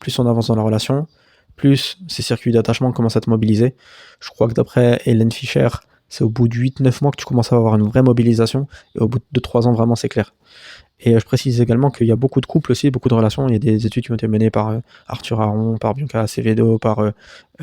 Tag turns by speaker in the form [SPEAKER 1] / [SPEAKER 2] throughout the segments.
[SPEAKER 1] plus on avance dans la relation, plus ces circuits d'attachement commencent à te mobiliser. Je crois que d'après Hélène Fischer, c'est au bout de 8-9 mois que tu commences à avoir une vraie mobilisation, et au bout de 2-3 ans, vraiment, c'est clair. Et je précise également qu'il y a beaucoup de couples aussi, beaucoup de relations. Il y a des études qui ont été menées par Arthur Aron, par Bianca Acevedo, par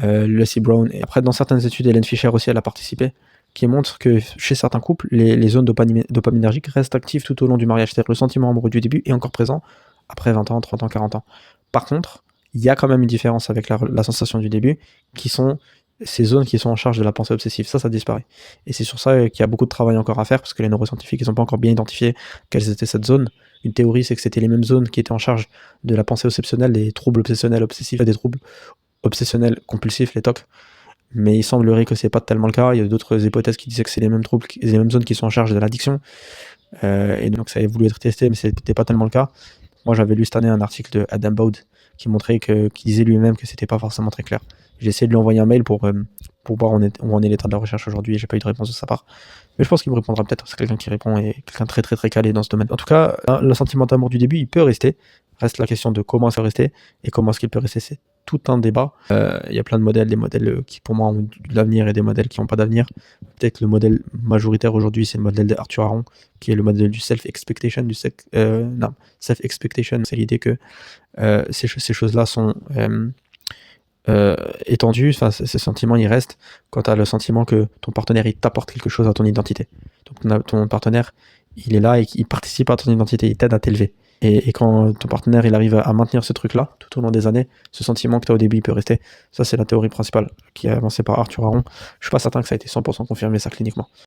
[SPEAKER 1] Lucy Brown. Et après, dans certaines études, Hélène Fischer aussi, elle a participé, qui montrent que chez certains couples, les zones dopaminergiques restent actives tout au long du mariage. C'est-à-dire que le sentiment amoureux du début est encore présent après 20 ans, 30 ans, 40 ans. Par contre, il y a quand même une différence avec la sensation du début, qui sont ces zones qui sont en charge de la pensée obsessive. Ça disparaît. Et c'est sur ça qu'il y a beaucoup de travail encore à faire, parce que les neuroscientifiques, ils n'ont pas encore bien identifié quelles étaient cette zone. Une théorie, c'est que c'était les mêmes zones qui étaient en charge de la pensée obsessionnelle, des troubles obsessionnels obsessifs et des troubles obsessionnels compulsifs, les TOC. Mais il semblerait que c'est pas tellement le cas. Il y a d'autres hypothèses qui disaient que c'est les mêmes troubles, les mêmes zones qui sont en charge de l'addiction. Et donc ça a voulu être testé, mais c'était pas tellement le cas. Moi, j'avais lu cette année un article de Adam Bowd qui montrait qui disait lui-même que c'était pas forcément très clair. J'ai essayé de lui envoyer un mail pour voir où en est l'état de la recherche aujourd'hui, et j'ai pas eu de réponse de sa part. Mais je pense qu'il me répondra peut-être. C'est quelqu'un qui répond, et quelqu'un très très très calé dans ce domaine. En tout cas, le sentiment d'amour du début, il peut rester. Reste la question de comment ça peut rester et comment est-ce qu'il peut rester. C'est tout un débat. Il y a plein de modèles, des modèles qui pour moi ont de l'avenir et des modèles qui n'ont pas d'avenir. Peut-être le modèle majoritaire aujourd'hui, c'est le modèle d'Arthur Aron, qui est le modèle du self-expectation. Self-expectation, c'est l'idée que ces choses-là sont étendues. Enfin, ces sentiments, ils restent quand tu as le sentiment que ton partenaire, il t'apporte quelque chose à ton identité. Donc ton partenaire, il est là et il participe à ton identité, il t'aide à t'élever. Et quand ton partenaire il arrive à maintenir ce truc-là tout au long des années, ce sentiment que tu as au début il peut rester. Ça, c'est la théorie principale qui est avancée par Arthur Aron. Je suis pas certain que ça a été 100% confirmé ça cliniquement.